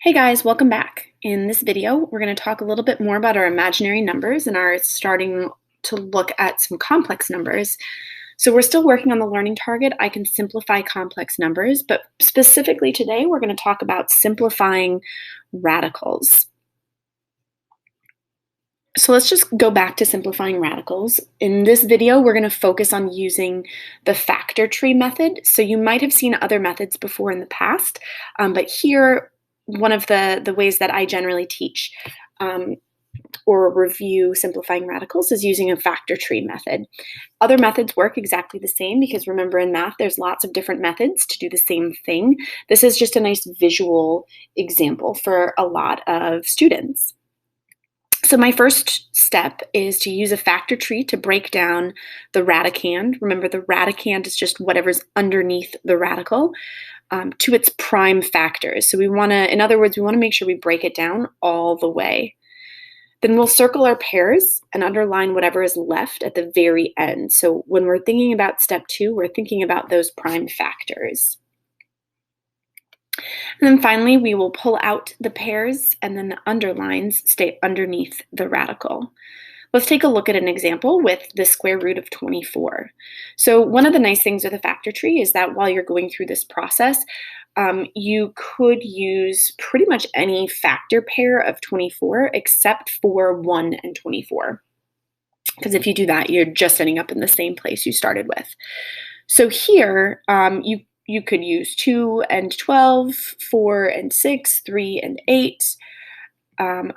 Hey guys, welcome back. In this video, we're going to talk a little bit more about our imaginary numbers and are starting to look at some complex numbers. So we're still working on the learning target. I can simplify complex numbers, but specifically today, we're going to talk about simplifying radicals. So let's just go back to simplifying radicals. In this video, we're going to focus on using the factor tree method. So you might have seen other methods before in the past, but here, one of the ways that I generally teach or review simplifying radicals is using a factor tree method. Other methods work exactly the same because remember in math, there's lots of different methods to do the same thing. This is just a nice visual example for a lot of students. So my first step is to use a factor tree to break down the radicand. Remember, the radicand is just whatever's underneath the radical to its prime factors. So we want to, in other words, we want to make sure we break it down all the way. Then we'll circle our pairs and underline whatever is left at the very end. So when we're thinking about step 2, we're thinking about those prime factors. And then finally, we will pull out the pairs and then the underlines stay underneath the radical. Let's take a look at an example with the square root of 24. So one of the nice things with a factor tree is that while you're going through this process, you could use pretty much any factor pair of 24 except for 1 and 24. Because if you do that, you're just ending up in the same place you started with. So here, you could use 2 and 12, 4 and 6, 3 and 8.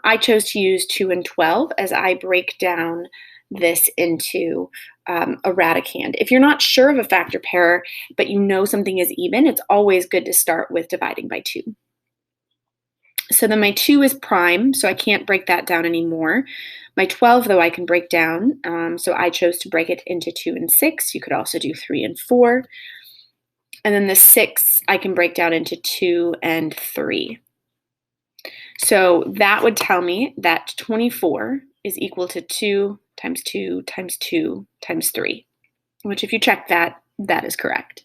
I chose to use 2 and 12 as I break down this into a radicand. If you're not sure of a factor pair, but you know something is even, it's always good to start with dividing by 2. So then my 2 is prime, so I can't break that down anymore. My 12, though, I can break down, so I chose to break it into 2 and 6. You could also do 3 and 4. And then the 6, I can break down into 2 and 3. So that would tell me that 24 is equal to 2 times 2 times 2 times 3, which if you check that, that is correct.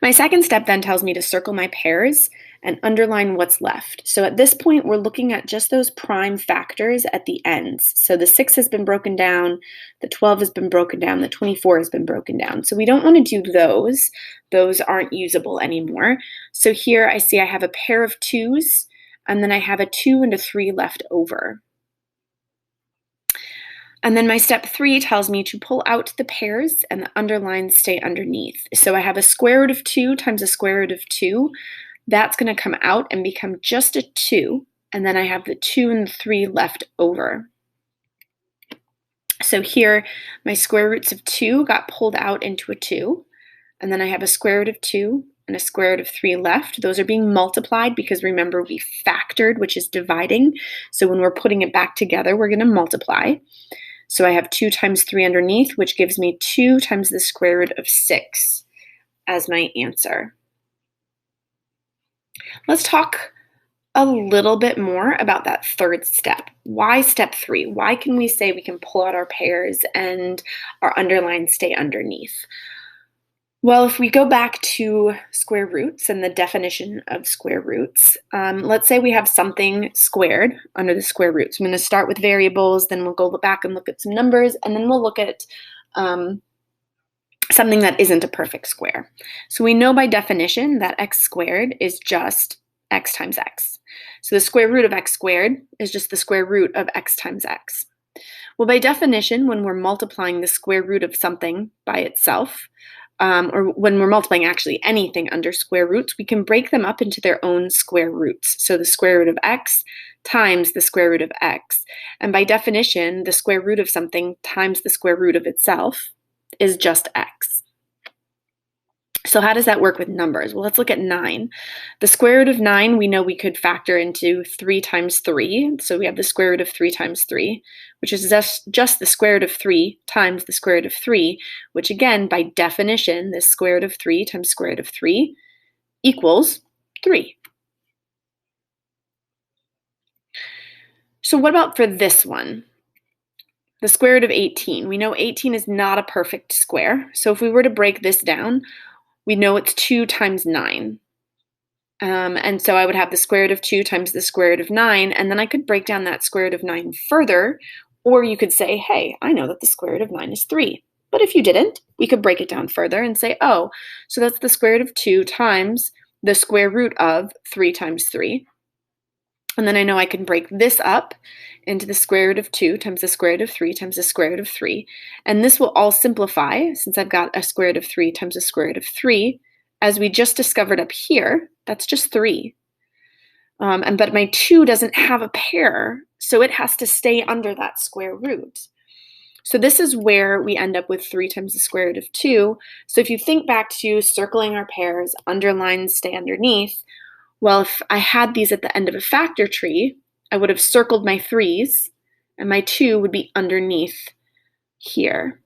My second step then tells me to circle my pairs and underline what's left. So at this point, we're looking at just those prime factors at the ends. So the 6 has been broken down, the 12 has been broken down, the 24 has been broken down. So we don't want to do those. Those aren't usable anymore. So here I see I have a pair of 2s, and then I have a 2 and a 3 left over. And then my step 3 tells me to pull out the pairs and the underlines stay underneath. So I have a square root of 2 times a square root of 2. That's going to come out and become just a 2. And then I have the 2 and the 3 left over. So here, my square roots of 2 got pulled out into a 2. And then I have a square root of 2 and a square root of 3 left. Those are being multiplied because remember we factored, which is dividing. So when we're putting it back together, we're going to multiply. So I have 2 times 3 underneath, which gives me 2 times the square root of 6 as my answer. Let's talk a little bit more about that third step. Why step 3? Why can we say we can pull out our pairs and our underlines stay underneath? Well, if we go back to square roots and the definition of square roots, let's say we have something squared under the square roots. I'm going to start with variables, then we'll go back and look at some numbers, and then we'll look at something that isn't a perfect square. So we know by definition that x squared is just x times x. So the square root of x squared is just the square root of x times x. Well, by definition, when we're multiplying the square root of something by itself, or when we're multiplying actually anything under square roots, we can break them up into their own square roots. So the square root of x times the square root of x. And by definition, the square root of something times the square root of itself is just x. So how does that work with numbers? Well, let's look at 9. The square root of 9, we know we could factor into 3 times 3. So we have the square root of 3 times 3, which is just the square root of 3 times the square root of 3, which again, by definition, the square root of 3 times square root of 3 equals 3. So what about for this one? The square root of 18. We know 18 is not a perfect square. So if we were to break this down, we know it's 2 times 9. And so I would have the square root of 2 times the square root of 9, and then I could break down that square root of 9 further, or you could say, hey, I know that the square root of 9 is 3. But if you didn't, we could break it down further and say, oh, so that's the square root of 2 times the square root of 3 times 3. And then I know I can break this up into the square root of 2 times the square root of 3 times the square root of 3. And this will all simplify, since I've got a square root of 3 times a square root of 3. As we just discovered up here, that's just 3. But my 2 doesn't have a pair, so it has to stay under that square root. So this is where we end up with 3 times the square root of 2. So if you think back to circling our pairs, underlines stay underneath, well, if I had these at the end of a factor tree, I would have circled my 3s, and my 2 would be underneath here.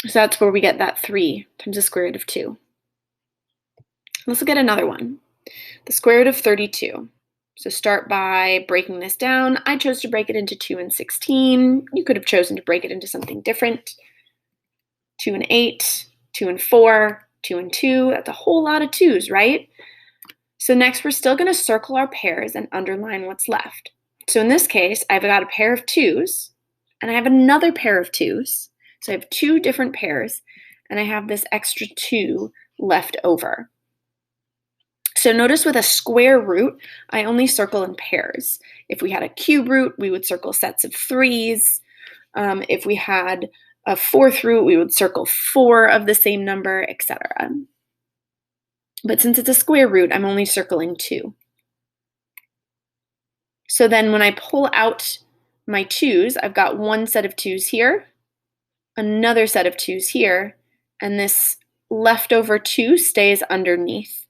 So that's where we get that 3 times the square root of 2. Let's look at another one, the square root of 32. So start by breaking this down. I chose to break it into 2 and 16. You could have chosen to break it into something different. 2 and 8, 2 and 4, 2 and 2. That's a whole lot of 2s, right? So next, we're still going to circle our pairs and underline what's left. So in this case, I've got a pair of 2s, and I have another pair of 2s. So I have 2 different pairs, and I have this extra 2 left over. So notice with a square root, I only circle in pairs. If we had a cube root, we would circle sets of 3s. If we had a fourth root, we would circle 4 of the same number, etc. But since it's a square root, I'm only circling 2. So then when I pull out my 2s, I've got one set of 2s here, another set of 2s here, and this leftover 2 stays underneath.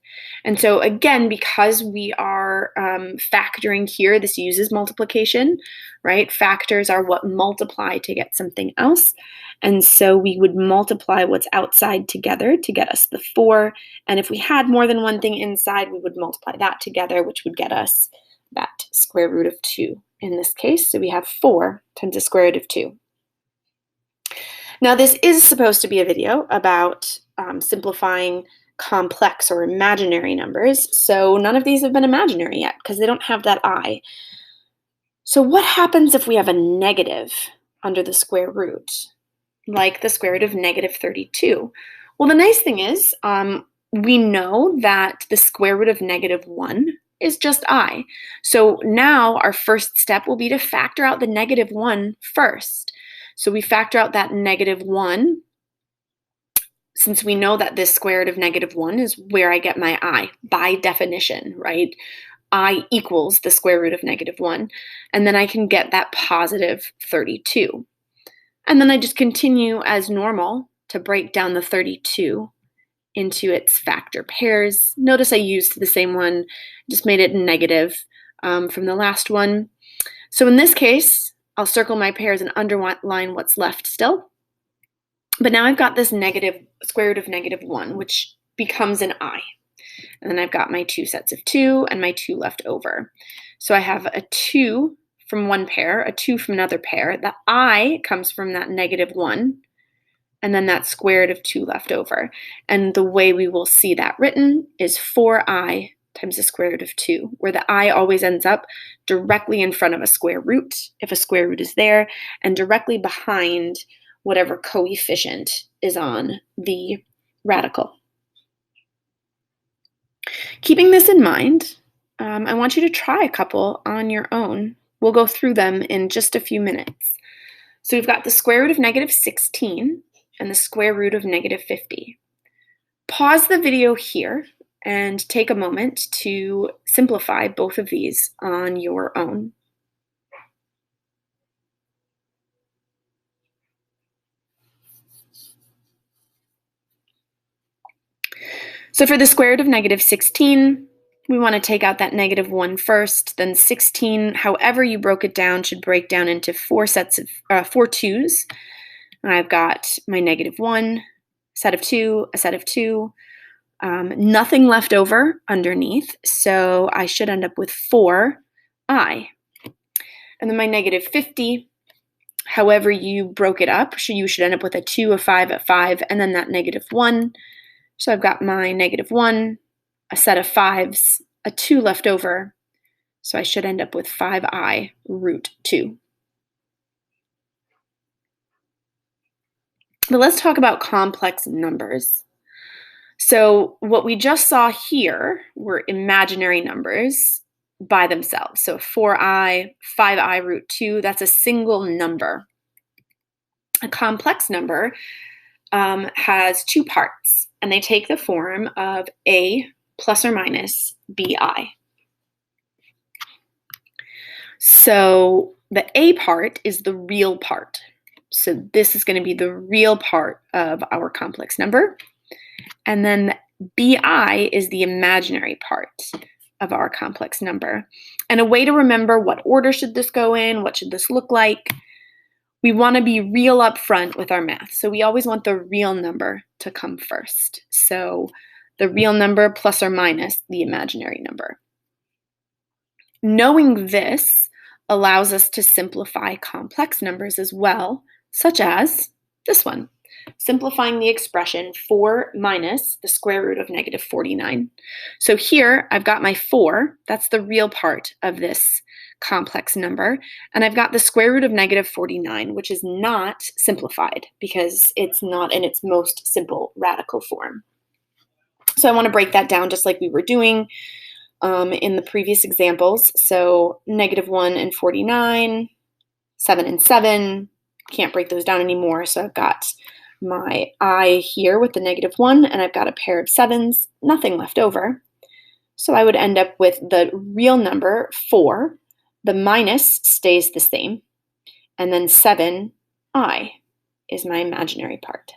And so again, because we are factoring here, this uses multiplication, right? Factors are what multiply to get something else. And so we would multiply what's outside together to get us the 4. And if we had more than one thing inside, we would multiply that together, which would get us that square root of 2 in this case. So we have 4 times the square root of 2. Now this is supposed to be a video about simplifying complex or imaginary numbers, so none of these have been imaginary yet because they don't have that I. So what happens if we have a negative under the square root, like the square root of negative 32? Well, the nice thing is we know that the square root of negative 1 is just I. So now our first step will be to factor out the negative 1 first. So we factor out that negative 1. Since we know that this square root of negative 1 is where I get my I by definition, right? I equals the square root of negative 1. And then I can get that positive 32. And then I just continue as normal to break down the 32 into its factor pairs. Notice I used the same one, just made it negative from the last one. So in this case, I'll circle my pairs and underline what's left still. But now I've got this negative square root of negative 1, which becomes an I. And then I've got my 2 sets of 2 and my 2 left over. So I have a 2 from one pair, a 2 from another pair. The I comes from that negative 1, and then that square root of 2 left over. And the way we will see that written is 4I times the square root of 2, where the I always ends up directly in front of a square root, if a square root is there, and directly behind whatever coefficient is on the radical. Keeping this in mind, I want you to try a couple on your own. We'll go through them in just a few minutes. So we've got the square root of negative 16 and the square root of negative 50. Pause the video here and take a moment to simplify both of these on your own. So for the square root of negative 16, we want to take out that negative 1 first, then 16, however you broke it down, should break down into 4 sets of 4 2s. And I've got my negative 1, set of 2, a set of 2, nothing left over underneath, so I should end up with 4I. And then my negative 50, however you broke it up, you should end up with a 2, a 5, a 5, and then that negative 1. So I've got my negative 1, a set of 5s, a 2 left over, so I should end up with 5i root 2. But let's talk about complex numbers. So what we just saw here were imaginary numbers by themselves. So 4i, 5i root 2, that's a single number. A complex number has two parts, and they take the form of a plus or minus bi. So the a part is the real part. So this is going to be the real part of our complex number. And then bi is the imaginary part of our complex number. And a way to remember what order should this go in, what should this look like, we want to be real up front with our math. So we always want the real number to come first. So the real number plus or minus the imaginary number. Knowing this allows us to simplify complex numbers as well, such as this one, simplifying the expression 4 minus the square root of negative 49. So here I've got my 4, that's the real part of this complex number, and I've got the square root of negative 49, which is not simplified because it's not in its most simple radical form. So I want to break that down just like we were doing in the previous examples. So negative 1 and 49, 7 and 7, can't break those down anymore. So I've got my I here with the negative 1, and I've got a pair of 7s, nothing left over. So I would end up with the real number 4, the minus stays the same, and then 7i is my imaginary part.